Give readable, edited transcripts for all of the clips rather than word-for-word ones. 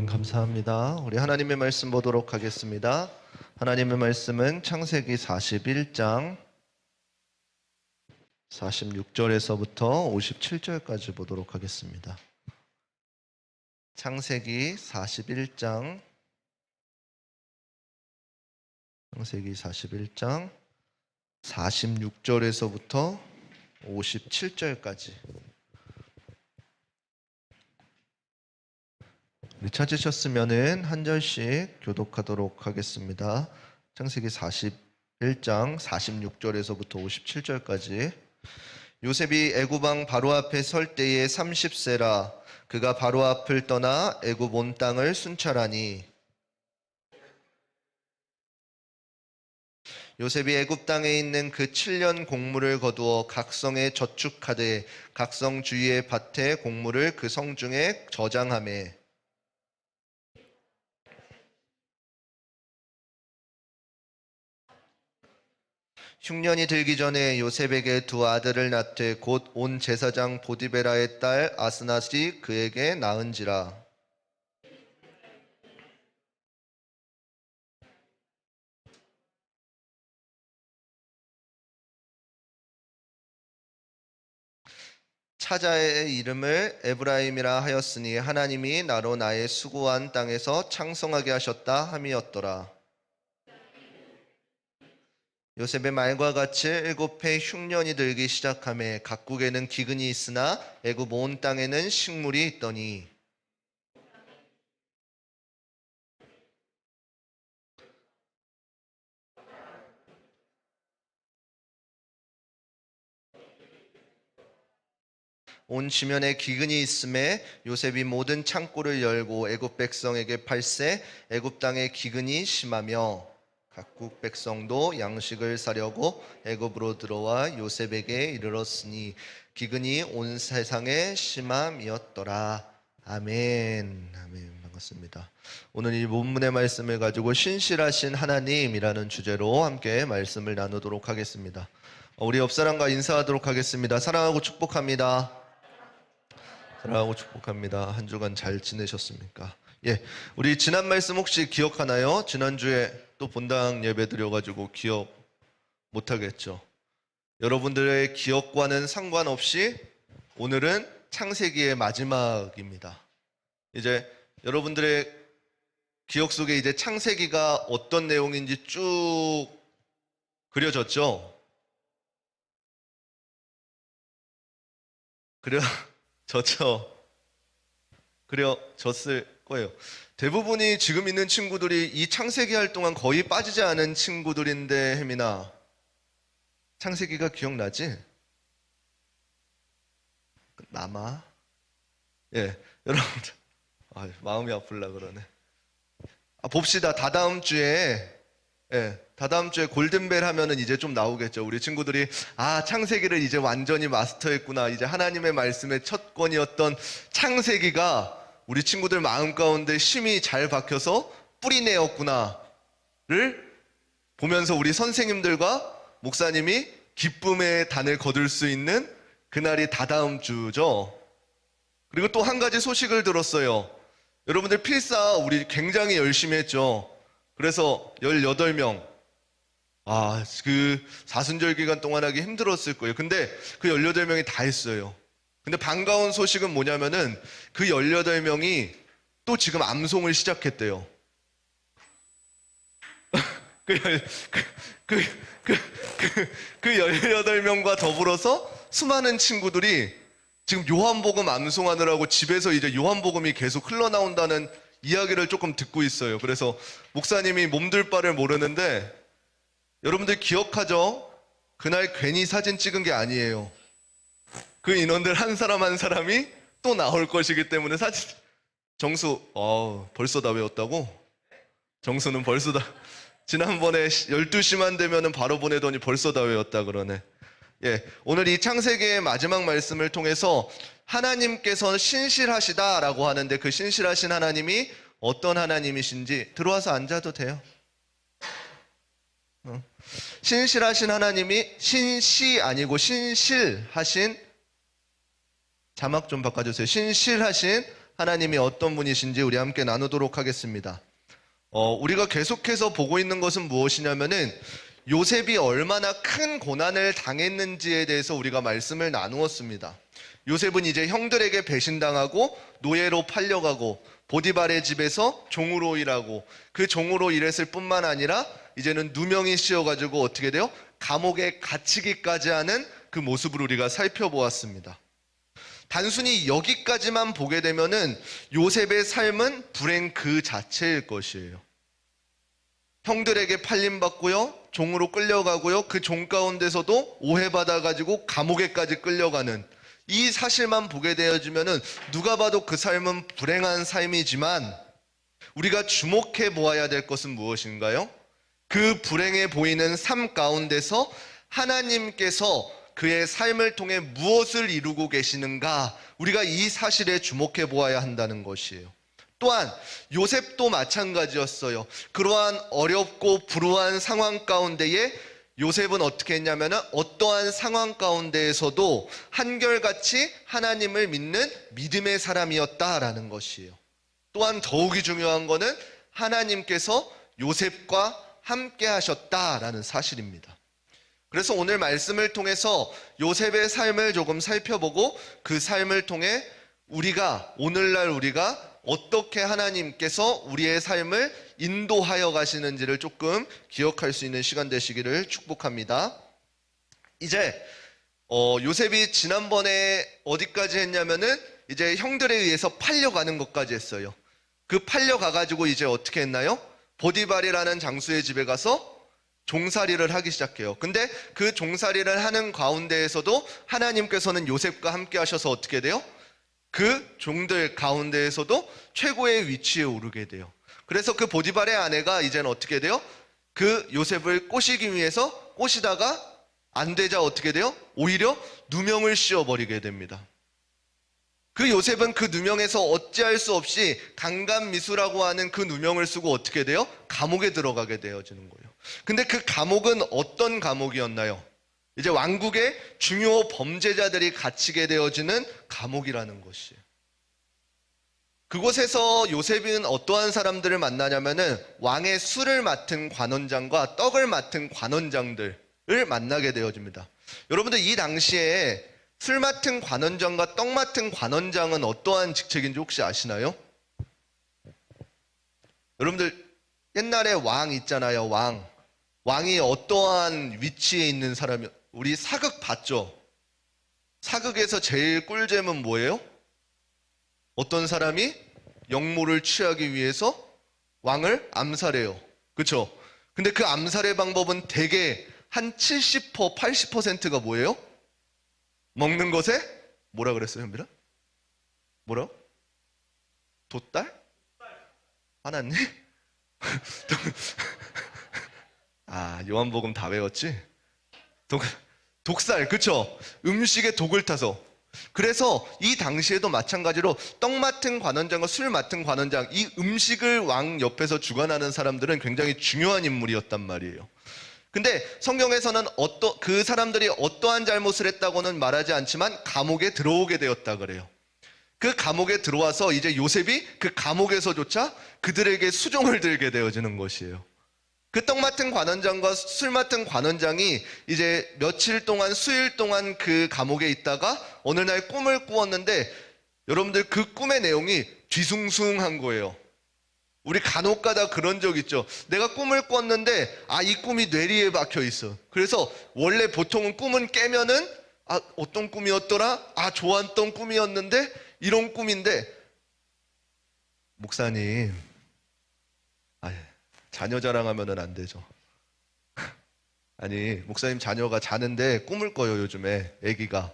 감사합니다. 우리 하나님의 말씀 보도록 하겠습니다. 하나님의 말씀은 창세기 41장 46절에서부터 57절까지 보도록 하겠습니다. 창세기 41장 46절에서부터 57절까지 우리 찾으셨으면은 한 절씩 교독하도록 하겠습니다. 창세기 41장 46절에서부터 57절까지. 요셉이 애굽 왕 바로 앞에 설 때에 30세라. 그가 바로 앞을 떠나 애굽 온 땅을 순찰하니 요셉이 애굽 땅에 있는 그 7년 곡물을 거두어 각 성에 저축하되 각 성 주위의 밭에 곡물을 그 성 중에 저장하매 흉년이 들기 전에 요셉에게 두 아들을 낳되 곧 온 제사장 보디베라의 딸 아스낫이 그에게 낳은지라. 차자의 이름을 에브라임이라 하였으니 하나님이 나로 나의 수고한 땅에서 창성하게 하셨다 함이었더라. 요셉의 말과 같이 7해 흉년이 들기 시작하매 각국에는 기근이 있으나 애굽 온 땅에는 식물이 있더니 온 지면에 기근이 있음에 요셉이 모든 창고를 열고 애굽 백성에게 팔세 애굽 땅에 기근이 심하며 각국 백성도 양식을 사려고 애굽으로 들어와 요셉에게 이르렀으니 기근이 온 세상에 심함이었더라. 아멘. 아멘. 반갑습니다. 오늘 이 본문의 말씀을 가지고 신실하신 하나님이라는 주제로 함께 말씀을 나누도록 하겠습니다. 우리 옆사람과 인사하도록 하겠습니다. 사랑하고 축복합니다. 사랑하고 축복합니다. 한 주간 잘 지내셨습니까? 예, 우리 지난 말씀 혹시 기억하나요? 지난주에 또 본당 예배 드려가지고 기억 못하겠죠. 여러분들의 기억과는 상관없이 오늘은 창세기의 마지막입니다. 이제 여러분들의 기억 속에 이제 창세기가 어떤 내용인지 쭉 그려졌죠? 그려졌을 거예요. 대부분이 지금 있는 친구들이 이 창세기 할 동안 거의 빠지지 않은 친구들인데, 혜민아, 창세기가 기억나지? 남아? 예, 여러분들, 마음이 아플라 그러네. 봅시다. 다다음 주에 골든벨 하면은 이제 좀 나오겠죠. 우리 친구들이 창세기를 이제 완전히 마스터했구나. 이제 하나님의 말씀의 첫 권이었던 창세기가 우리 친구들 마음 가운데 심히 잘 박혀서 뿌리내었구나를 보면서 우리 선생님들과 목사님이 기쁨의 단을 거둘 수 있는 그날이 다다음 주죠. 그리고 또 한 가지 소식을 들었어요. 여러분들 필사 우리 굉장히 열심히 했죠. 그래서 18명. 그 사순절 기간 동안 하기 힘들었을 거예요. 근데 그 18명이 다 했어요. 근데 반가운 소식은 뭐냐면은 그 18명이 또 지금 암송을 시작했대요. 그 18명과 더불어서 수많은 친구들이 지금 요한복음 암송하느라고 집에서 이제 요한복음이 계속 흘러나온다는 이야기를 조금 듣고 있어요. 그래서 목사님이 몸둘 바를 모르는데 여러분들 기억하죠? 그날 괜히 사진 찍은 게 아니에요. 그 인원들 한 사람 한 사람이 또 나올 것이기 때문에 사진. 정수, 벌써 다 외웠다고? 정수는 벌써 다, 지난번에 12시만 되면은 바로 보내더니 벌써 다 외웠다 그러네. 예, 오늘 이 창세기의 마지막 말씀을 통해서 하나님께서 신실하시다라고 하는데 그 신실하신 하나님이 어떤 하나님이신지 들어와서 앉아도 돼요. 신실하신 하나님이 신시 아니고 신실하신, 자막 좀 바꿔주세요. 신실하신 하나님이 어떤 분이신지 우리 함께 나누도록 하겠습니다. 우리가 계속해서 보고 있는 것은 무엇이냐면은 요셉이 얼마나 큰 고난을 당했는지에 대해서 우리가 말씀을 나누었습니다. 요셉은 이제 형들에게 배신당하고 노예로 팔려가고 보디발의 집에서 종으로 일하고 그 종으로 일했을 뿐만 아니라 이제는 누명이 씌어가지고 어떻게 돼요? 감옥에 갇히기까지 하는 그 모습을 우리가 살펴보았습니다. 단순히 여기까지만 보게 되면은 요셉의 삶은 불행 그 자체일 것이에요. 형들에게 팔림받고요, 종으로 끌려가고요, 그 종 가운데서도 오해받아가지고 감옥에까지 끌려가는 이 사실만 보게 되어지면은 누가 봐도 그 삶은 불행한 삶이지만 우리가 주목해 보아야 될 것은 무엇인가요? 그 불행해 보이는 삶 가운데서 하나님께서 그의 삶을 통해 무엇을 이루고 계시는가, 우리가 이 사실에 주목해 보아야 한다는 것이에요. 또한 요셉도 마찬가지였어요. 그러한 어렵고 불우한 상황 가운데에 요셉은 어떻게 했냐면 어떠한 상황 가운데에서도 한결같이 하나님을 믿는 믿음의 사람이었다라는 것이에요. 또한 더욱이 중요한 것은 하나님께서 요셉과 함께 하셨다라는 사실입니다. 그래서 오늘 말씀을 통해서 요셉의 삶을 조금 살펴보고 그 삶을 통해 오늘날 우리가 어떻게 하나님께서 우리의 삶을 인도하여 가시는지를 조금 기억할 수 있는 시간 되시기를 축복합니다. 이제 요셉이 지난번에 어디까지 했냐면은 이제 형들에 의해서 팔려가는 것까지 했어요. 그 팔려가가지고 이제 어떻게 했나요? 보디발이라는 장수의 집에 가서 종살이를 하기 시작해요. 근데 그 종살이를 하는 가운데에서도 하나님께서는 요셉과 함께 하셔서 어떻게 돼요? 그 종들 가운데에서도 최고의 위치에 오르게 돼요. 그래서 그 보디발의 아내가 이제는 어떻게 돼요? 그 요셉을 꼬시기 위해서 꼬시다가 안 되자 어떻게 돼요? 오히려 누명을 씌워버리게 됩니다. 그 요셉은 그 누명에서 어찌할 수 없이 강간미수라고 하는 그 누명을 쓰고 어떻게 돼요? 감옥에 들어가게 되어지는 거예요. 근데 그 감옥은 어떤 감옥이었나요? 이제 왕국의 중요 범죄자들이 갇히게 되어지는 감옥이라는 것이에요. 그곳에서 요셉은 어떠한 사람들을 만나냐면은 왕의 술을 맡은 관원장과 떡을 맡은 관원장들을 만나게 되어집니다. 여러분들 이 당시에 술 맡은 관원장과 떡 맡은 관원장은 어떠한 직책인지 혹시 아시나요? 여러분들 옛날에 왕 있잖아요. 왕이 어떠한 위치에 있는 사람이, 우리 사극 봤죠? 사극에서 제일 꿀잼은 뭐예요? 어떤 사람이 역모를 취하기 위해서 왕을 암살해요. 그렇죠? 근데 그 암살의 방법은 대개 한 70%, 80%가 뭐예요? 먹는 것에 뭐라 그랬어요, 현빈아? 뭐라고? 돛달? 화났니? 요한복음 다 외웠지? 독살, 그쵸? 음식에 독을 타서. 그래서 이 당시에도 마찬가지로 떡 맡은 관원장과 술 맡은 관원장, 이 음식을 왕 옆에서 주관하는 사람들은 굉장히 중요한 인물이었단 말이에요. 근데 성경에서는 그 사람들이 어떠한 잘못을 했다고는 말하지 않지만 감옥에 들어오게 되었다 그래요. 그 감옥에 들어와서 이제 요셉이 그 감옥에서조차 그들에게 수종을 들게 되어지는 것이에요. 그 떡 맡은 관원장과 술 맡은 관원장이 이제 며칠 동안, 수일 동안 그 감옥에 있다가 어느 날 꿈을 꾸었는데 여러분들 그 꿈의 내용이 뒤숭숭한 거예요. 우리 간혹 가다 그런 적 있죠. 내가 꿈을 꿨는데 이 꿈이 뇌리에 박혀 있어. 그래서 원래 보통은 꿈은 깨면은 어떤 꿈이었더라? 좋았던 꿈이었는데 이런 꿈인데, 목사님 자녀 자랑하면은 안 되죠. 목사님 자녀가 자는데 꿈을 꿔요. 요즘에 아기가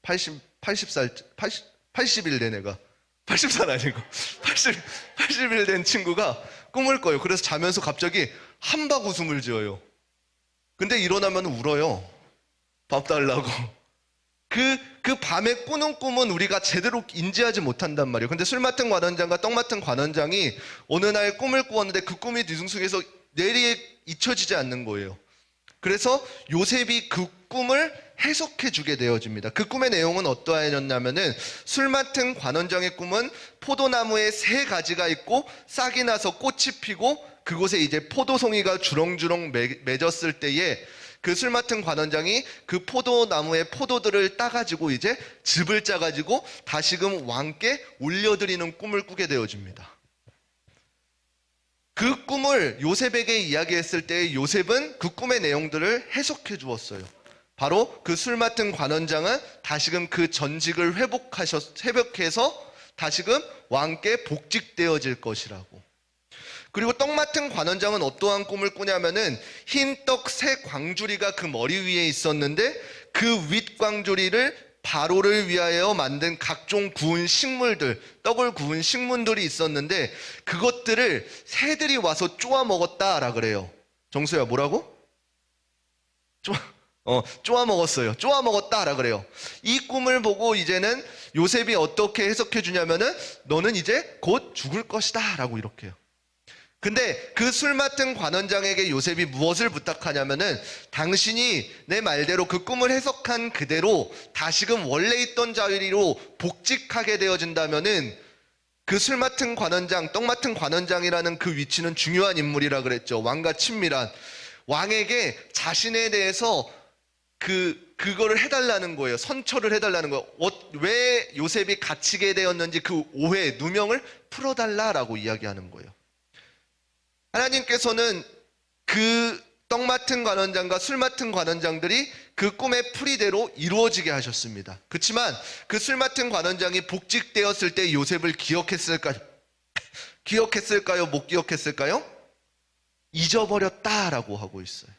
80일 된 애가, 80살 아니고 80일 된 친구가 꿈을 꿔요. 그래서 자면서 갑자기 한박 웃음을 지어요. 근데 일어나면 울어요. 밥 달라고. 그 밤에 꾸는 꿈은 우리가 제대로 인지하지 못한단 말이에요. 근데 술 맡은 관원장과 떡 맡은 관원장이 어느 날 꿈을 꾸었는데 그 꿈이 뒤숭숭해서 내리에 잊혀지지 않는 거예요. 그래서 요셉이 그 꿈을 해석해 주게 되어집니다. 그 꿈의 내용은 어떠하였냐면은 술 맡은 관원장의 꿈은 포도나무에 3가지가 있고 싹이 나서 꽃이 피고 그곳에 이제 포도송이가 주렁주렁 맺었을 때에 그 술 맡은 관원장이 그 포도나무의 포도들을 따가지고 이제 즙을 짜가지고 다시금 왕께 올려드리는 꿈을 꾸게 되어집니다. 그 꿈을 요셉에게 이야기했을 때 요셉은 그 꿈의 내용들을 해석해 주었어요. 바로 그 술 맡은 관원장은 다시금 그 전직을 회복해서 다시금 왕께 복직되어질 것이라고. 그리고 떡 맡은 관원장은 어떠한 꿈을 꾸냐면은 흰 떡 3광주리가 그 머리 위에 있었는데 그 윗광주리를 바로를 위하여 만든 각종 구운 식물들, 떡을 구운 식물들이 있었는데 그것들을 새들이 와서 쪼아 먹었다라 그래요. 정수야, 뭐라고? 쪼아 먹었어요. 쪼아 먹었다라 그래요. 이 꿈을 보고 이제는 요셉이 어떻게 해석해 주냐면은 너는 이제 곧 죽을 것이다 라고 이렇게 해요. 근데 그 술 맡은 관원장에게 요셉이 무엇을 부탁하냐면은 당신이 내 말대로 그 꿈을 해석한 그대로 다시금 원래 있던 자리로 복직하게 되어진다면은 그 술 맡은 관원장, 떡 맡은 관원장이라는 그 위치는 중요한 인물이라 그랬죠. 왕과 친밀한 왕에게 자신에 대해서 그거를 해달라는 거예요. 선처를 해달라는 거예요. 왜 요셉이 갇히게 되었는지 그 오해, 누명을 풀어달라라고 이야기하는 거예요. 하나님께서는 그 떡 맡은 관원장과 술 맡은 관원장들이 그 꿈의 풀이대로 이루어지게 하셨습니다. 그렇지만 그 술 맡은 관원장이 복직되었을 때 요셉을 기억했을까요? 못 기억했을까요? 잊어버렸다라고 하고 있어요.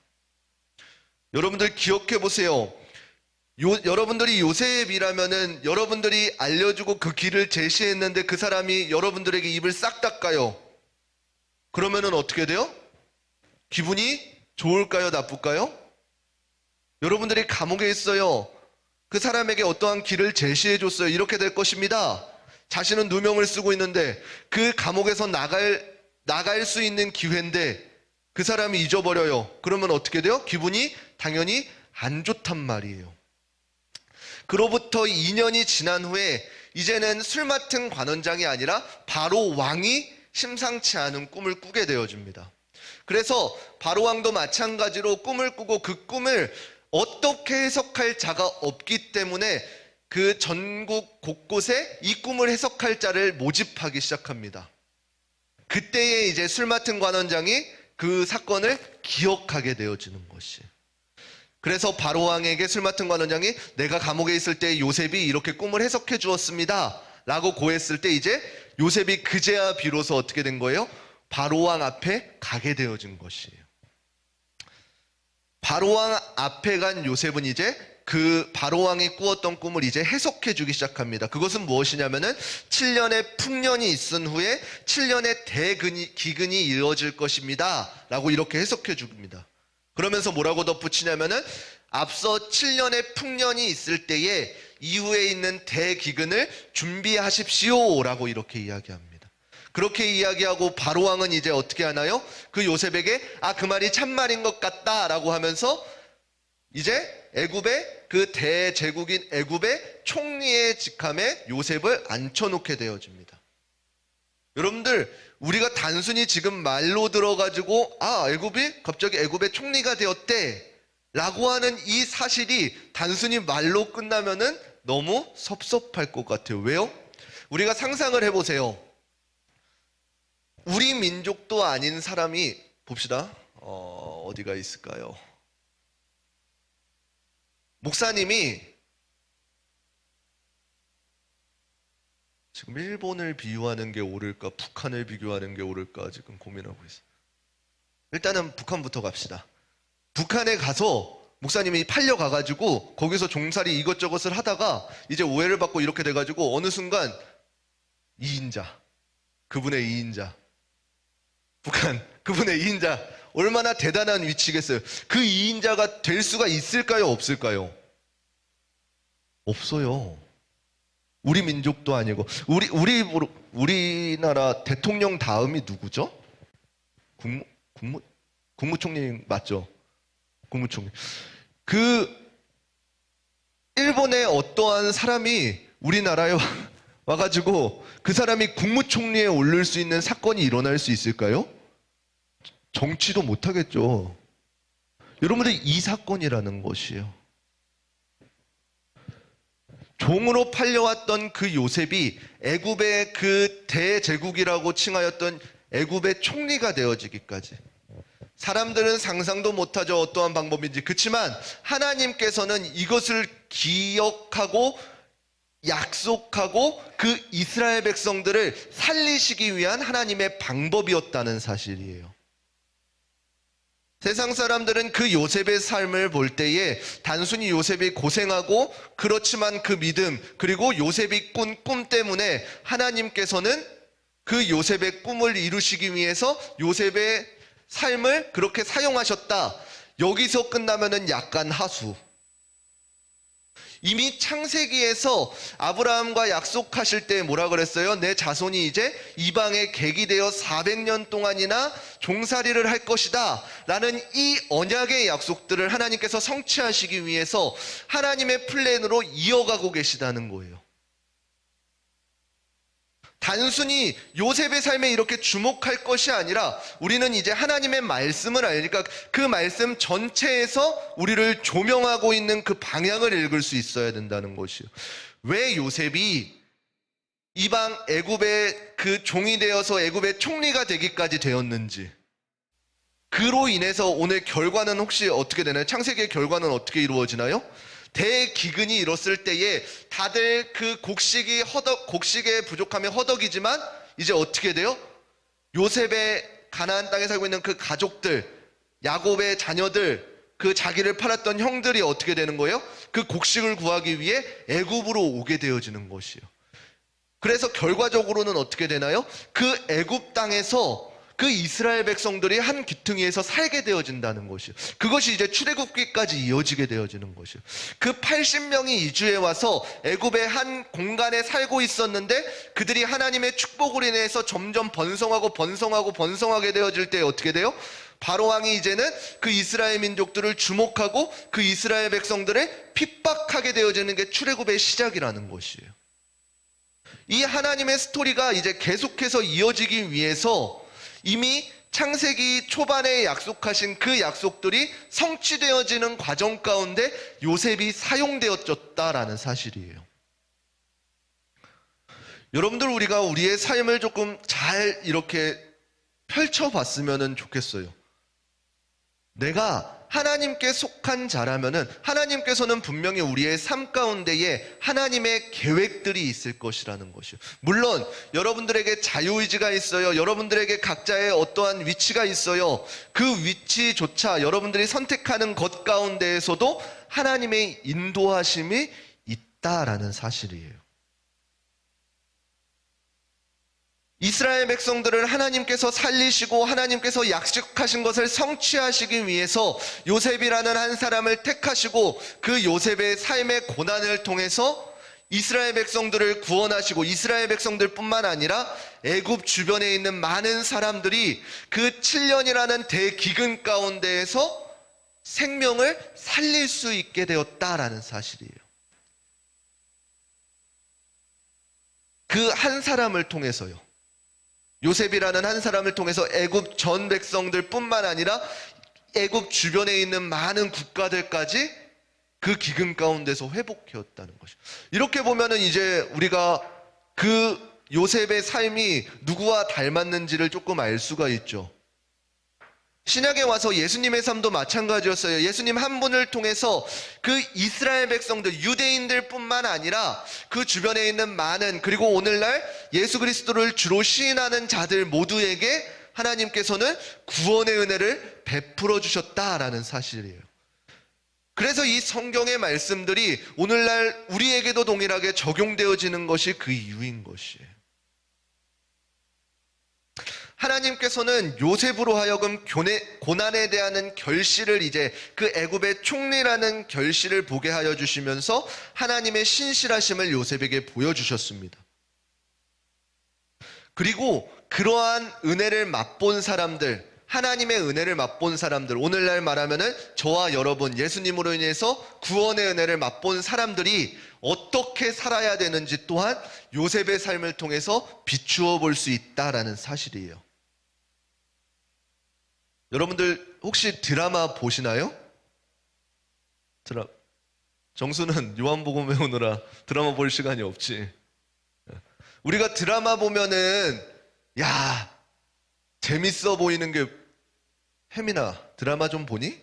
여러분들 기억해 보세요. 여러분들이 요셉이라면은 여러분들이 알려주고 그 길을 제시했는데 그 사람이 여러분들에게 입을 싹 닦아요. 그러면은 어떻게 돼요? 기분이 좋을까요? 나쁠까요? 여러분들이 감옥에 있어요. 그 사람에게 어떠한 길을 제시해 줬어요. 이렇게 될 것입니다. 자신은 누명을 쓰고 있는데 그 감옥에서 나갈 수 있는 기회인데 그 사람이 잊어버려요. 그러면 어떻게 돼요? 기분이 당연히 안 좋단 말이에요. 그로부터 2년이 지난 후에 이제는 술 맡은 관원장이 아니라 바로 왕이 심상치 않은 꿈을 꾸게 되어집니다. 그래서 바로 왕도 마찬가지로 꿈을 꾸고 그 꿈을 어떻게 해석할 자가 없기 때문에 그 전국 곳곳에 이 꿈을 해석할 자를 모집하기 시작합니다. 그때에 이제 술 맡은 관원장이 그 사건을 기억하게 되어지는 것이에요. 그래서 바로 왕에게 술 맡은 관원장이 내가 감옥에 있을 때 요셉이 이렇게 꿈을 해석해 주었습니다 라고 고했을 때 이제 요셉이 그제야 비로소 어떻게 된 거예요? 바로 왕 앞에 가게 되어진 것이에요. 바로 왕 앞에 간 요셉은 이제 그 바로 왕이 꾸었던 꿈을 이제 해석해 주기 시작합니다. 그것은 무엇이냐면은 7년의 풍년이 있은 후에 7년의 대기근이 이루어질 것입니다 라고 이렇게 해석해 줍니다. 그러면서 뭐라고 덧붙이냐면은 앞서 7년의 풍년이 있을 때에 이후에 있는 대기근을 준비하십시오 라고 이렇게 이야기합니다. 그렇게 이야기하고 바로 왕은 이제 어떻게 하나요? 그 요셉에게 그 말이 참말인 것 같다 라고 하면서 이제 애굽의 그 대제국인 애굽의 총리의 직함에 요셉을 앉혀놓게 되어집니다. 여러분들 우리가 단순히 지금 말로 들어가지고 애굽이 갑자기 애굽의 총리가 되었대 라고 하는 이 사실이 단순히 말로 끝나면은 너무 섭섭할 것 같아요. 왜요? 우리가 상상을 해보세요. 우리 민족도 아닌 사람이 봅시다. 어디가 있을까요? 목사님이 지금 일본을 비유하는 게 옳을까 북한을 비교하는 게 옳을까 지금 고민하고 있어요. 일단은 북한부터 갑시다. 북한에 가서 목사님이 팔려가가지고 거기서 종살이 이것저것을 하다가 이제 오해를 받고 이렇게 돼가지고 어느 순간 2인자, 그분의 2인자, 북한 그분의 2인자 얼마나 대단한 위치겠어요. 그 2인자가 될 수가 있을까요? 없을까요? 없어요. 우리 민족도 아니고 우리나라 대통령 다음이 누구죠? 국무총리 맞죠? 국무총리. 그 일본의 어떠한 사람이 우리나라에 와가지고 그 사람이 국무총리에 오를 수 있는 사건이 일어날 수 있을까요? 정치도 못하겠죠. 여러분들, 이 사건이라는 것이에요. 종으로 팔려왔던 그 요셉이 애굽의 그 대제국이라고 칭하였던 애굽의 총리가 되어지기까지, 사람들은 상상도 못하죠. 어떠한 방법인지. 그렇지만 하나님께서는 이것을 기억하고 약속하고 그 이스라엘 백성들을 살리시기 위한 하나님의 방법이었다는 사실이에요. 세상 사람들은 그 요셉의 삶을 볼 때에 단순히 요셉이 고생하고, 그렇지만 그 믿음, 그리고 요셉이 꾼 꿈 때문에 하나님께서는 그 요셉의 꿈을 이루시기 위해서 요셉의 삶을 그렇게 사용하셨다. 여기서 끝나면은 약간 하수. 이미 창세기에서 아브라함과 약속하실 때 뭐라 그랬어요? 내 자손이 이제 이방의 객이 되어 400년 동안이나 종살이를 할 것이다 라는 이 언약의 약속들을 하나님께서 성취하시기 위해서 하나님의 플랜으로 이어가고 계시다는 거예요. 단순히 요셉의 삶에 이렇게 주목할 것이 아니라 우리는 이제 하나님의 말씀을 알니까 그 말씀 전체에서 우리를 조명하고 있는 그 방향을 읽을 수 있어야 된다는 것이요. 왜 요셉이 이방 애굽의 그 종이 되어서 애굽의 총리가 되기까지 되었는지, 그로 인해서 오늘 결과는 혹시 어떻게 되나요? 창세기의 결과는 어떻게 이루어지나요? 대기근이 일었을 때에 다들 그 곡식에 부족함에 허덕이지만 이제 어떻게 돼요? 요셉의 가나안 땅에 살고 있는 그 가족들, 야곱의 자녀들, 그 자기를 팔았던 형들이 어떻게 되는 거예요? 그 곡식을 구하기 위해 애굽으로 오게 되어지는 것이에요. 그래서 결과적으로는 어떻게 되나요? 그 애굽 땅에서 그 이스라엘 백성들이 한 귀퉁이에서 살게 되어진다는 것이요. 그것이 이제 출애굽기까지 이어지게 되어지는 것이요. 그 80명이 이주해 와서 애굽의 한 공간에 살고 있었는데 그들이 하나님의 축복으로 인해서 점점 번성하게 되어질 때 어떻게 돼요? 바로 왕이 이제는 그 이스라엘 민족들을 주목하고 그 이스라엘 백성들을 핍박하게 되어지는 게 출애굽의 시작이라는 것이에요. 이 하나님의 스토리가 이제 계속해서 이어지기 위해서 이미 창세기 초반에 약속하신 그 약속들이 성취되어지는 과정 가운데 요셉이 사용되어졌다라는 사실이에요. 여러분들, 우리가 우리의 삶을 조금 잘 이렇게 펼쳐봤으면 좋겠어요. 내가 하나님께 속한 자라면은 하나님께서는 분명히 우리의 삶 가운데에 하나님의 계획들이 있을 것이라는 것이요. 물론 여러분들에게 자유의지가 있어요. 여러분들에게 각자의 어떠한 위치가 있어요. 그 위치조차 여러분들이 선택하는 것 가운데에서도 하나님의 인도하심이 있다라는 사실이에요. 이스라엘 백성들을 하나님께서 살리시고 하나님께서 약속하신 것을 성취하시기 위해서 요셉이라는 한 사람을 택하시고 그 요셉의 삶의 고난을 통해서 이스라엘 백성들을 구원하시고, 이스라엘 백성들뿐만 아니라 애굽 주변에 있는 많은 사람들이 그 7년이라는 대기근 가운데에서 생명을 살릴 수 있게 되었다라는 사실이에요. 그 한 사람을 통해서요. 요셉이라는 한 사람을 통해서 애굽 전 백성들뿐만 아니라 애굽 주변에 있는 많은 국가들까지 그 기근 가운데서 회복해왔다는 것이죠. 이렇게 보면은 이제 우리가 그 요셉의 삶이 누구와 닮았는지를 조금 알 수가 있죠. 신약에 와서 예수님의 삶도 마찬가지였어요. 예수님 한 분을 통해서 그 이스라엘 백성들, 유대인들뿐만 아니라 그 주변에 있는 많은, 그리고 오늘날 예수 그리스도를 주로 시인하는 자들 모두에게 하나님께서는 구원의 은혜를 베풀어 주셨다라는 사실이에요. 그래서 이 성경의 말씀들이 오늘날 우리에게도 동일하게 적용되어지는 것이 그 이유인 것이에요. 하나님께서는 요셉으로 하여금 고난에 대한 결실을, 이제 그 애굽의 총리라는 결실을 보게 하여 주시면서 하나님의 신실하심을 요셉에게 보여주셨습니다. 그리고 그러한 은혜를 맛본 사람들, 하나님의 은혜를 맛본 사람들, 오늘날 말하면은 저와 여러분, 예수님으로 인해서 구원의 은혜를 맛본 사람들이 어떻게 살아야 되는지 또한 요셉의 삶을 통해서 비추어 볼 수 있다라는 사실이에요. 여러분들 혹시 드라마 보시나요? 정수는 요한복음 외우느라 드라마 볼 시간이 없지. 우리가 드라마 보면은 야, 재밌어 보이는 게, 혜민아 드라마 좀 보니?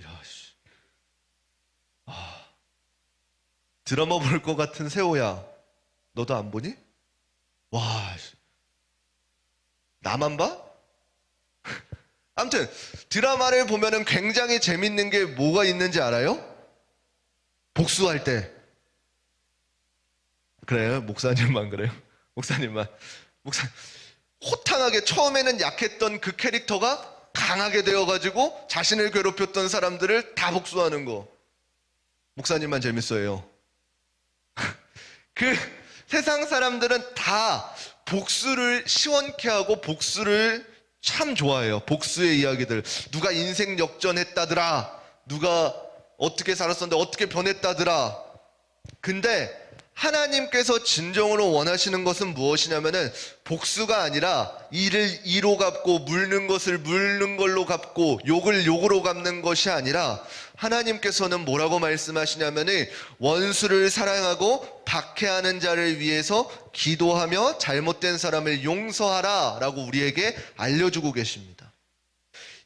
야, 씨. 드라마 볼 것 같은 세호야, 너도 안 보니? 와, 나만 봐? 아무튼 드라마를 보면은 굉장히 재밌는 게 뭐가 있는지 알아요? 복수할 때. 그래요? 목사님만 그래요? 목사님만. 호탕하게 처음에는 약했던 그 캐릭터가 강하게 되어가지고 자신을 괴롭혔던 사람들을 다 복수하는 거. 목사님만 재밌어요. 그 세상 사람들은 다 복수를 시원케 하고 복수를 참 좋아해요. 복수의 이야기들. 누가 인생 역전했다더라. 누가 어떻게 살았었는데 어떻게 변했다더라. 근데 하나님께서 진정으로 원하시는 것은 무엇이냐면은 복수가 아니라 이를 이로 갚고 물는 것을 물는 걸로 갚고 욕을 욕으로 갚는 것이 아니라 하나님께서는 뭐라고 말씀하시냐면은 원수를 사랑하고 박해하는 자를 위해서 기도하며 잘못된 사람을 용서하라 라고 우리에게 알려주고 계십니다.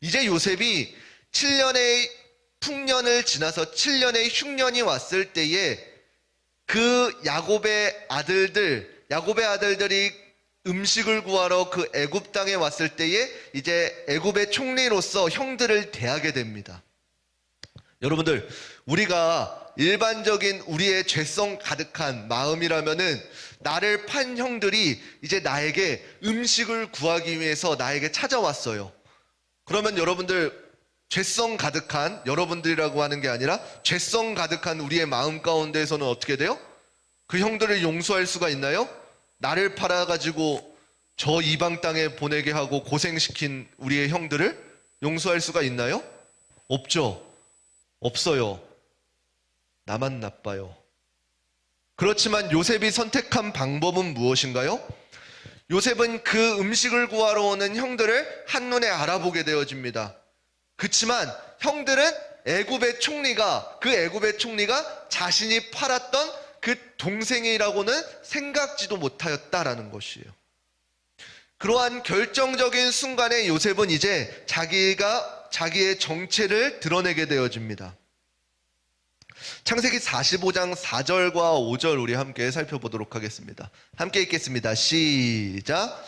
이제 요셉이 7년의 풍년을 지나서 7년의 흉년이 왔을 때에 그 야곱의 아들들이 음식을 구하러 그 애굽 땅에 왔을 때에 이제 애굽의 총리로서 형들을 대하게 됩니다. 여러분들, 우리가 일반적인 우리의 죄성 가득한 마음이라면은 나를 판 형들이 이제 나에게 음식을 구하기 위해서 나에게 찾아왔어요. 그러면 여러분들, 죄성 가득한, 여러분들이라고 하는 게 아니라 죄성 가득한 우리의 마음 가운데에서는 어떻게 돼요? 그 형들을 용서할 수가 있나요? 나를 팔아가지고 저 이방 땅에 보내게 하고 고생시킨 우리의 형들을 용서할 수가 있나요? 없죠. 없어요. 나만 나빠요. 그렇지만 요셉이 선택한 방법은 무엇인가요? 요셉은 그 음식을 구하러 오는 형들을 한눈에 알아보게 되어집니다. 그렇지만 형들은 애굽의 총리가 자신이 팔았던 그 동생이라고는 생각지도 못하였다라는 것이에요. 그러한 결정적인 순간에 요셉은 이제 자기의 정체를 드러내게 되어집니다. 창세기 45장 4절과 5절 우리 함께 살펴보도록 하겠습니다. 함께 읽겠습니다. 시작.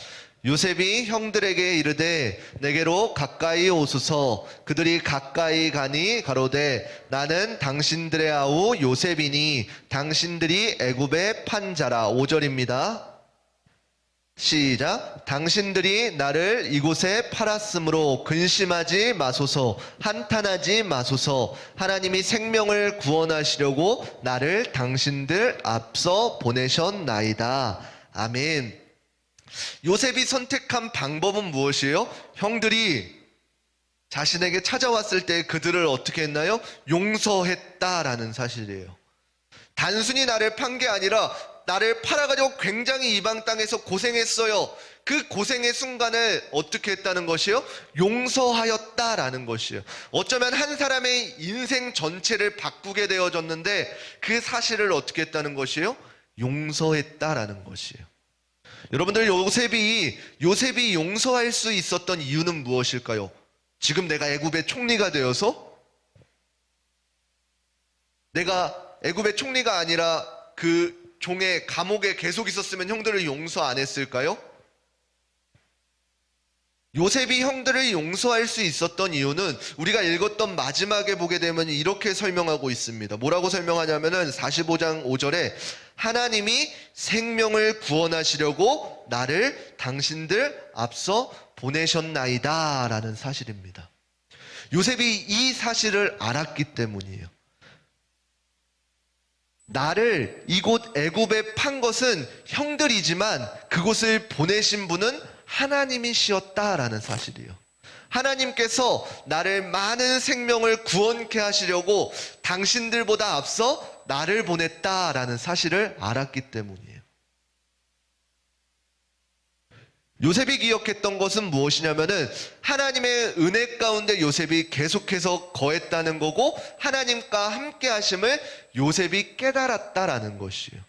요셉이 형들에게 이르되 내게로 가까이 오소서. 그들이 가까이 가니 가로되 나는 당신들의 아우 요셉이니 당신들이 애굽의 판 자라. 5절입니다. 시작. 당신들이 나를 이곳에 팔았으므로 근심하지 마소서. 한탄하지 마소서. 하나님이 생명을 구원하시려고 나를 당신들 앞서 보내셨나이다. 아멘. 요셉이 선택한 방법은 무엇이에요? 형들이 자신에게 찾아왔을 때 그들을 어떻게 했나요? 용서했다라는 사실이에요. 단순히 나를 판 게 아니라 나를 팔아가지고 굉장히 이방 땅에서 고생했어요. 그 고생의 순간을 어떻게 했다는 것이요? 용서하였다라는 것이에요. 어쩌면 한 사람의 인생 전체를 바꾸게 되어졌는데 그 사실을 어떻게 했다는 것이에요? 용서했다라는 것이에요. 여러분들, 요셉이 용서할 수 있었던 이유는 무엇일까요? 지금 내가 애굽의 총리가 되어서? 내가 애굽의 총리가 아니라 그 종의 감옥에 계속 있었으면 형들을 용서 안 했을까요? 요셉이 형들을 용서할 수 있었던 이유는 우리가 읽었던 마지막에 보게 되면 이렇게 설명하고 있습니다. 뭐라고 설명하냐면은 45장 5절에 하나님이 생명을 구원하시려고 나를 당신들 앞서 보내셨나이다 라는 사실입니다. 요셉이 이 사실을 알았기 때문이에요. 나를 이곳 애굽에 판 것은 형들이지만 그곳을 보내신 분은 하나님이시었다라는 사실이에요. 하나님께서 나를 많은 생명을 구원케 하시려고 당신들보다 앞서 나를 보냈다라는 사실을 알았기 때문이에요. 요셉이 기억했던 것은 무엇이냐면은 하나님의 은혜 가운데 요셉이 계속해서 거했다는 거고 하나님과 함께 하심을 요셉이 깨달았다라는 것이에요.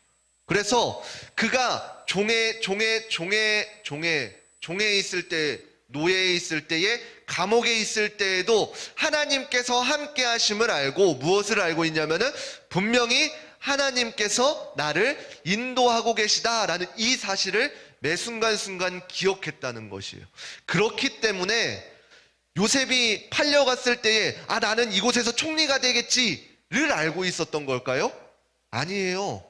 그래서 그가 종에 있을 때, 노예에 있을 때에, 감옥에 있을 때에도 하나님께서 함께 하심을 알고 무엇을 알고 있냐면은 분명히 하나님께서 나를 인도하고 계시다라는 이 사실을 매 순간순간 기억했다는 것이에요. 그렇기 때문에 요셉이 팔려갔을 때에 나는 이곳에서 총리가 되겠지를 알고 있었던 걸까요? 아니에요.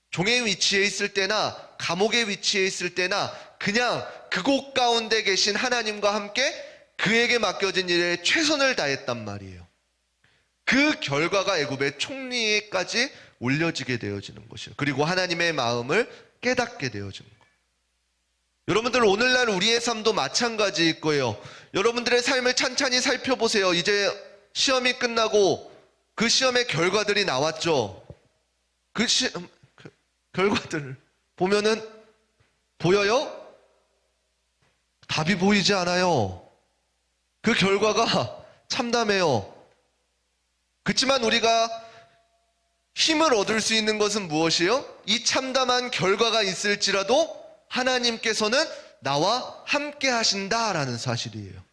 종의 위치에 있을 때나 감옥의 위치에 있을 때나 그냥 그곳 가운데 계신 하나님과 함께 그에게 맡겨진 일에 최선을 다했단 말이에요. 그 결과가 애굽의 총리에까지 올려지게 되어지는 것이에요. 그리고 하나님의 마음을 깨닫게 되어지는 거예요. 여러분들 오늘날 우리의 삶도 마찬가지일 거예요. 여러분들의 삶을 찬찬히 살펴보세요. 이제 시험이 끝나고 그 시험의 결과들이 나왔죠. 결과들 보면은 보여요? 답이 보이지 않아요. 그 결과가 참담해요. 그렇지만 우리가 힘을 얻을 수 있는 것은 무엇이요? 이 참담한 결과가 있을지라도 하나님께서는 나와 함께 하신다라는 사실이에요.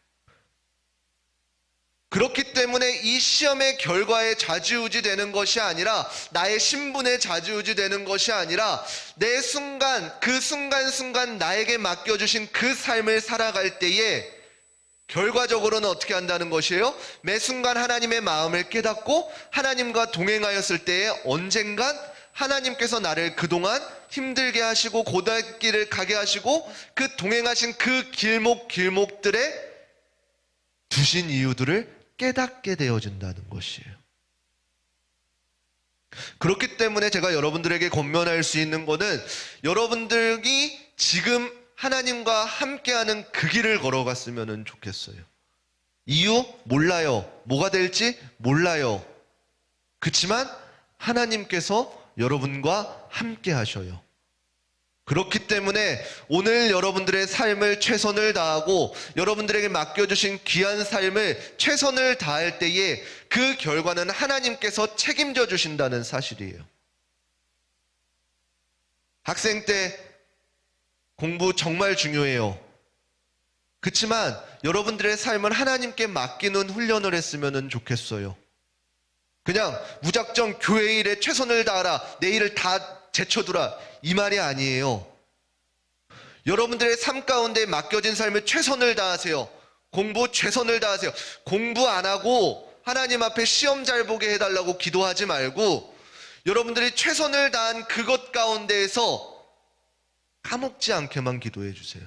그렇기 때문에 이 시험의 결과에 좌지우지 되는 것이 아니라 나의 신분에 좌지우지 되는 것이 아니라 내 순간 그 순간순간 나에게 맡겨주신 그 삶을 살아갈 때에 결과적으로는 어떻게 한다는 것이에요? 매 순간 하나님의 마음을 깨닫고 하나님과 동행하였을 때에 언젠간 하나님께서 나를 그동안 힘들게 하시고 고단길을 가게 하시고 그 동행하신 그 길목들에 두신 이유들을 깨닫게 되어진다는 것이에요. 그렇기 때문에 제가 여러분들에게 권면할 수 있는 것은 여러분들이 지금 하나님과 함께하는 그 길을 걸어갔으면 좋겠어요. 이유? 몰라요. 뭐가 될지 몰라요. 그렇지만 하나님께서 여러분과 함께 하셔요. 그렇기 때문에 오늘 여러분들의 삶을 최선을 다하고 여러분들에게 맡겨주신 귀한 삶을 최선을 다할 때에 그 결과는 하나님께서 책임져 주신다는 사실이에요. 학생 때 공부 정말 중요해요. 그렇지만 여러분들의 삶을 하나님께 맡기는 훈련을 했으면 좋겠어요. 그냥 무작정 교회 일에 최선을 다하라, 내 일을 다 제쳐두라, 이 말이 아니에요. 여러분들의 삶 가운데 맡겨진 삶을 최선을 다하세요. 공부 최선을 다하세요. 공부 안 하고 하나님 앞에 시험 잘 보게 해달라고 기도하지 말고 여러분들이 최선을 다한 그것 가운데에서 까먹지 않게만 기도해 주세요.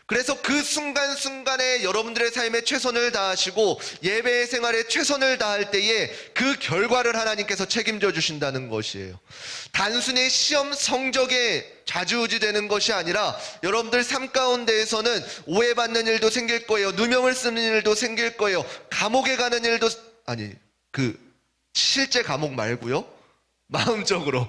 그래서 그 순간순간에 여러분들의 삶에 최선을 다하시고 예배의 생활에 최선을 다할 때에 그 결과를 하나님께서 책임져 주신다는 것이에요. 단순히 시험 성적에 좌지우지 되는 것이 아니라 여러분들 삶 가운데에서는 오해받는 일도 생길 거예요. 누명을 쓰는 일도 생길 거예요. 감옥에 가는 일도 실제 감옥 말고요. 마음적으로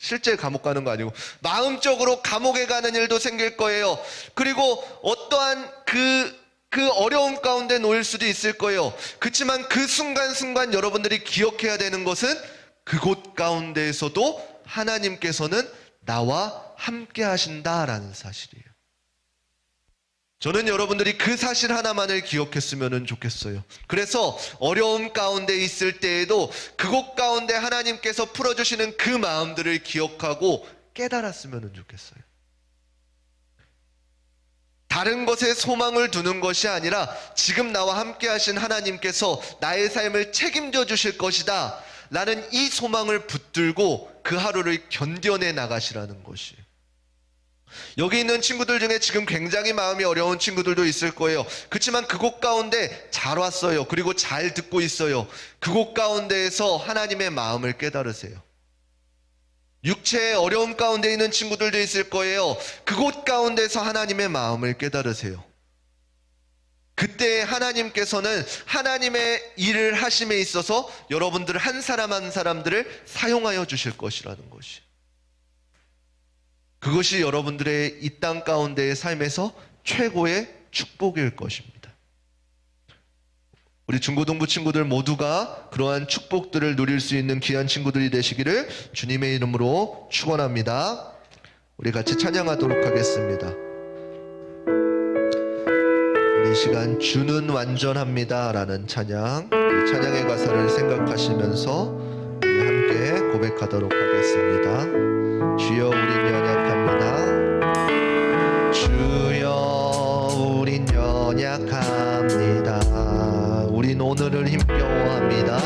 실제 감옥 가는 거 아니고 마음적으로 감옥에 가는 일도 생길 거예요. 그리고 어떠한 그 어려움 가운데 놓일 수도 있을 거예요. 그렇지만 그 순간순간 여러분들이 기억해야 되는 것은 그곳 가운데에서도 하나님께서는 나와 함께 하신다라는 사실이에요. 저는 여러분들이 그 사실 하나만을 기억했으면 좋겠어요. 그래서 어려움 가운데 있을 때에도 그곳 가운데 하나님께서 풀어주시는 그 마음들을 기억하고 깨달았으면 좋겠어요. 다른 것에 소망을 두는 것이 아니라 지금 나와 함께 하신 하나님께서 나의 삶을 책임져 주실 것이다 라는 이 소망을 붙들고 그 하루를 견뎌내 나가시라는 것이에요. 여기 있는 친구들 중에 지금 굉장히 마음이 어려운 친구들도 있을 거예요. 그렇지만 그곳 가운데 잘 왔어요. 그리고 잘 듣고 있어요. 그곳 가운데에서 하나님의 마음을 깨달으세요. 육체의 어려움 가운데 있는 친구들도 있을 거예요. 그곳 가운데서 하나님의 마음을 깨달으세요. 그때 하나님께서는 하나님의 일을 하심에 있어서 여러분들 한 사람 한 사람들을 사용하여 주실 것이라는 것이. 그것이 여러분들의 이 땅 가운데의 삶에서 최고의 축복일 것입니다. 우리 중고등부 친구들 모두가 그러한 축복들을 누릴 수 있는 귀한 친구들이 되시기를 주님의 이름으로 축원합니다. 우리 같이 찬양하도록 하겠습니다. 이 시간 주는 완전합니다 라는 찬양, 이 찬양의 가사를 생각하시면서 우리 함께 고백하도록 하겠습니다. 주여 우린 연약합니다. 주여 우린 연약합니다. 우린 오늘을 힘겨워합니다.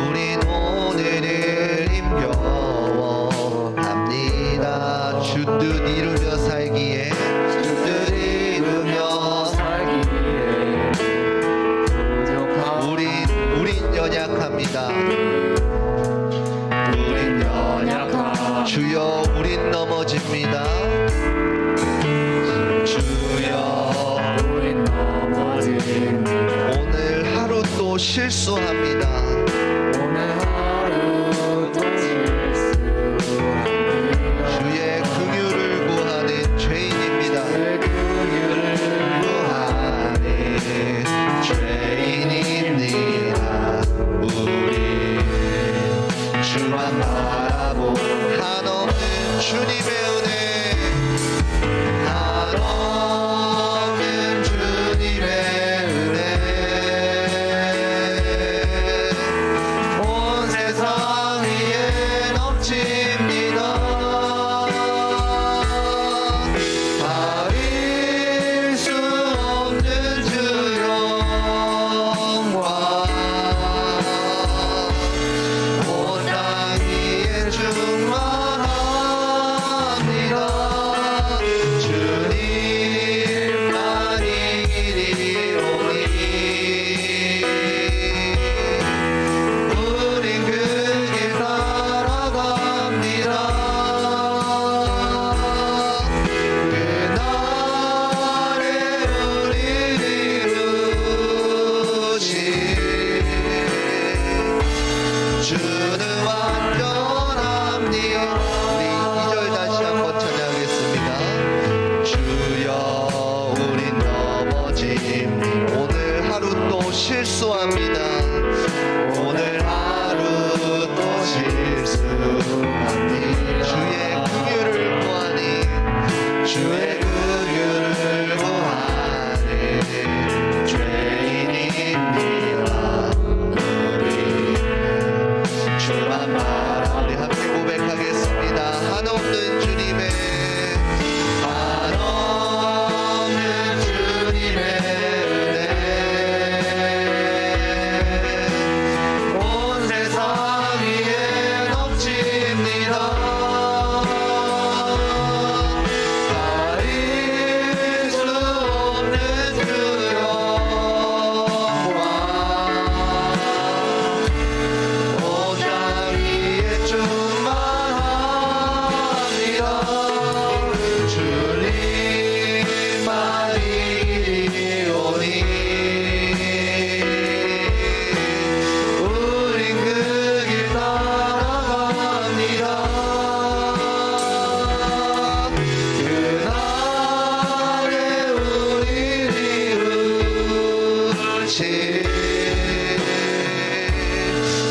우린 오늘을 힘겨워합니다. 주 뜻 이루며 살기에 연약합니다. 우린 연약합니다. 주여 우린 넘어집니다. 주여 우린 넘어집니다. 오늘 하루 또 실수합니다. 오늘 하루 또 실수합니다. 주의 긍휼을 구하는 죄인입니다. 긍휼을 구하는 죄인입니다. 우리 주만 바라보 한없는 주님의 은혜, 한없는 주님의 은혜, 온 세상 위에 넘칩니다. 가릴 수 없는 주 영광, 주는 완전합니다. 우리 2절 다시 한번 찬양하겠습니다. 주여 우린 넘어짐, 오늘 하루 또 실수합니다. 오늘 하루 또 실수합니다. 주의 긍휼을 구하니, 주의 긍휼을 구하니 죄인입니다. 주만 바라. 우리 함께 고백하겠습니다. 한없는 주님의, 한없는 주님의 은혜, 온 세상 위에 넘칩니다. 가릴 수 없는 주 영광,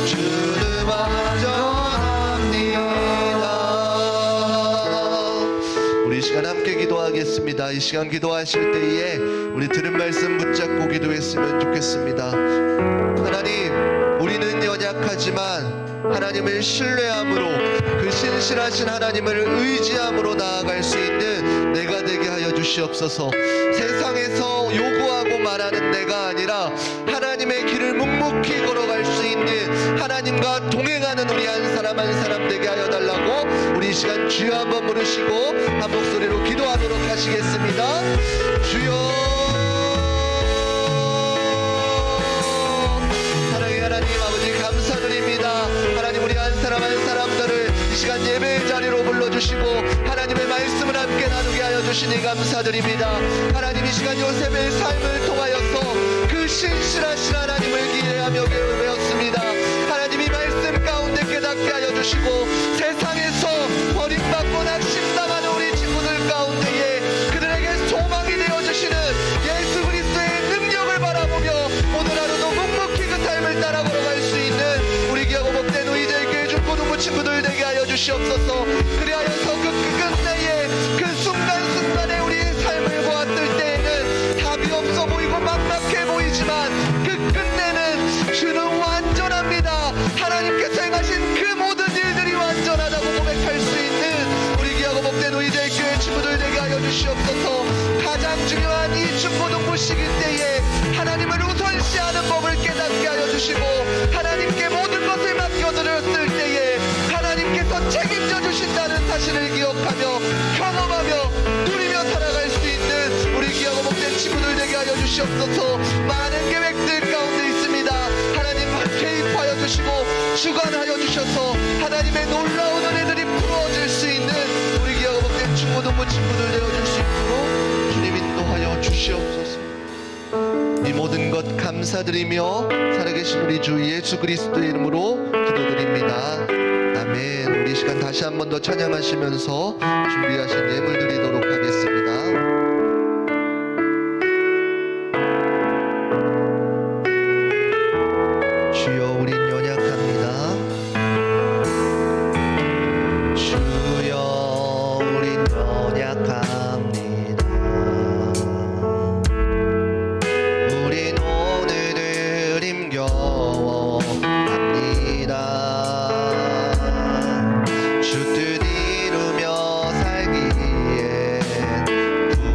주는 완전합니다. 우리 이 시간 함께 기도하겠습니다. 이 시간 기도하실 때에 우리 들은 말씀 붙잡고 기도했으면 좋겠습니다. 하나님, 우리는 연약하지만 하나님을 신뢰함으로, 그 신실하신 하나님을 의지함으로 나아갈 수 있는 내가 되게 하여 주시옵소서. 세상에서 요구하고 말하는 내가 아니라 하나님의 길을 묵묵히 걸어갈 수 있는, 하나님과 동행하는 우리 한 사람 한 사람 되게 하여 달라고 우리 이 시간 주여 한번 부르시고 한 목소리로 기도하도록 하시겠습니다. 주여. 하나님 아버지 감사드립니다. 하나님, 우리 한 사람 한 사람들을 이 시간 예배의 자리로 불러주시고 하나님의 말씀을 함께 나누게 하여 주시니 감사드립니다. 하나님 이 시간 요셉의 삶을 통하여서 그 신실하신 하나님을 기대하며 배웠습니다. 하나님 이 말씀 가운데 깨닫게 하여 주시고 세상에서 버림받고 낙심당하는 우리 친구들 가운데에 그들에게 소망이 되어주시는 예수 그리스도의 능력을 바라보며 오늘 하루도 묵묵히 그 삶을 따라 걸어갈 수 있는 우리 기하고 복된 의제의 교회 중고등부 친구들 되게 하여 주시옵소서. 그리하여서 그 끝내에 그 순간순간에 우리의 삶을 보았을 때에는 답이 없어 보이고 막막해 보이지만 그 끝내는 주는 완전합니다. 하나님께서 행하신 그 모든 일들이 완전하다고 고백할 수 있는 우리 귀하고 복된 의제의 교회 친구들 되게 하여 주시옵소서. 가장 중요한 이 중고등부 시기 때에 하나님을 우선시하는 법을 깨닫게 하여 주시고 하나님께 모든 것을 맡겨드렸을 때에 하나님께서 책임져 주신다는 사실을 기억하며 경험하며 누리며 살아갈 수 있는 우리 귀하고 복된 친구들 되게 하여 주시옵소서. 많은 계획들 가운데 있습니다. 하나님 개입하여 주시고 주관하여 주셔서 하나님의 놀라운 은혜들이 부어질 수 있는 우리 귀하고 복된 중고등부 친구들 되어줄 수 있도록 주님 인도하여 주시옵소서. 이 모든 것 감사드리며 살아계신 우리 주 예수 그리스도의 이름으로 기도드립니다. 아멘. 우리 이 시간 다시 한 번 더 찬양하시면서 준비하신 예물 드리도록 하겠습니다. 주여 우린 연약합니다. 주여 우린 연약합니다. 우린 오늘을 힘겨워합니다. 주 뜻 이루며 살기에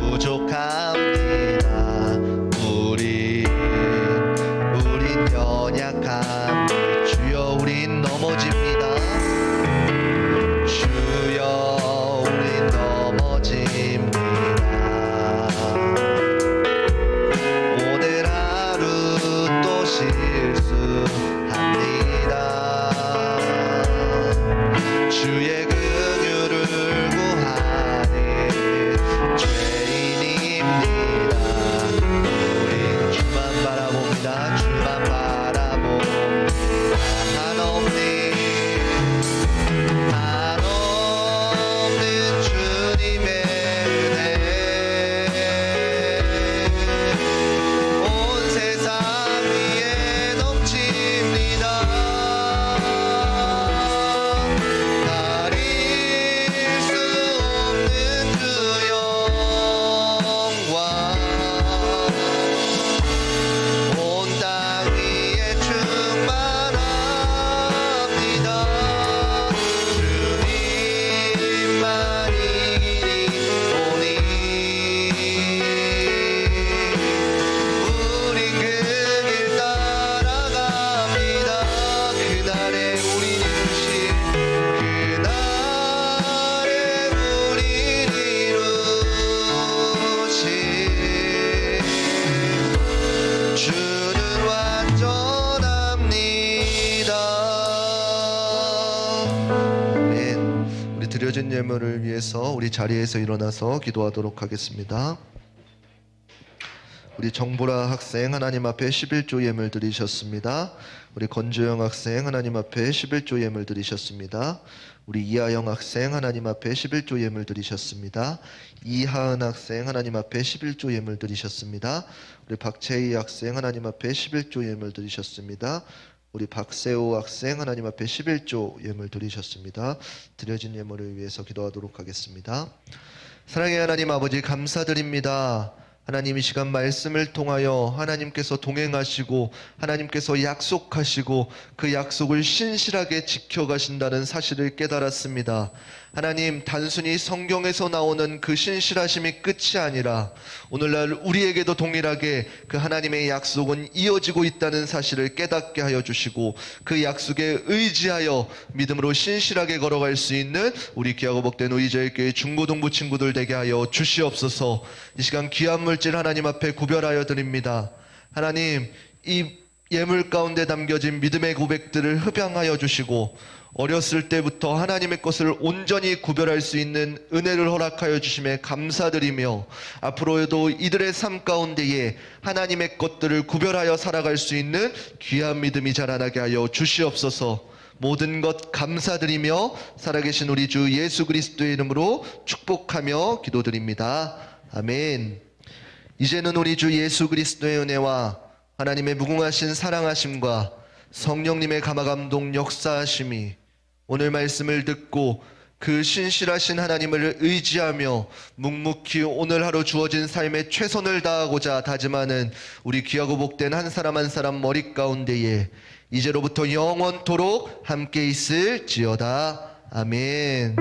부족합니다. 우린 연약합니다. 주여 우린 넘어집니다. 주여 우린 넘어집니다. 오늘 하루 또 실수합니다. 주의 긍휼을 구하는 죄인입니다. 우린 주만 바라봅니다. 주만 바라봅니다. 한없는 주님의 은혜 온 세상 위에 넘칩니다. 가릴 수 없는 그 영광 온 땅 위에 충만합니다. 주님만이 오니 우린 그 길 따라갑니다. 그날에 우린 이루신 그날에 우린 이루신 주는 완전합니다. 아멘. 우리 드려진 예물을 위해서 우리 자리에서 일어나서 기도하도록 하겠습니다. 우리 정보라 학생 하나님 앞에 11조 예물 드리셨습니다. 우리 건조영 학생 하나님 앞에 11조 예물 드리셨습니다. 우리 이하영 학생 하나님 앞에 11조 예물 드리셨습니다. 이하은 학생 하나님 앞에 11조 예물 드리셨습니다. 우리 박채희 학생 하나님 앞에 11조 예물 드리셨습니다. 우리 박세호 학생 하나님 앞에 11조 예물 드리셨습니다. 드려진 예물을 위해서 기도하도록 하겠습니다. 사랑의 하나님 아버지 감사드립니다. 하나님 이 시간 말씀을 통하여 하나님께서 동행하시고 하나님께서 약속하시고 그 약속을 신실하게 지켜가신다는 사실을 깨달았습니다. 하나님 단순히 성경에서 나오는 그 신실하심이 끝이 아니라 오늘날 우리에게도 동일하게 그 하나님의 약속은 이어지고 있다는 사실을 깨닫게 하여 주시고 그 약속에 의지하여 믿음으로 신실하게 걸어갈 수 있는 우리 귀하고 복된 의제의 교회 중고등부 친구들 되게 하여 주시옵소서. 이 시간 귀한 물질 하나님 앞에 구별하여 드립니다. 하나님 이 예물 가운데 담겨진 믿음의 고백들을 흡양하여 주시고 어렸을 때부터 하나님의 것을 온전히 구별할 수 있는 은혜를 허락하여 주심에 감사드리며 앞으로도 이들의 삶 가운데에 하나님의 것들을 구별하여 살아갈 수 있는 귀한 믿음이 자라나게 하여 주시옵소서. 모든 것 감사드리며 살아계신 우리 주 예수 그리스도의 이름으로 축복하며 기도드립니다. 아멘. 이제는 우리 주 예수 그리스도의 은혜와 하나님의 무궁하신 사랑하심과 성령님의 감화감동 역사하심이 오늘 말씀을 듣고 그 신실하신 하나님을 의지하며 묵묵히 오늘 하루 주어진 삶에 최선을 다하고자 다짐하는 우리 귀하고 복된 한 사람 한 사람 머리 가운데에 이제로부터 영원토록 함께 있을지어다. 아멘.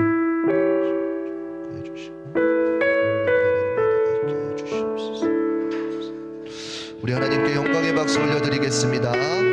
우리 하나님께 영광의 박수 올려드리겠습니다.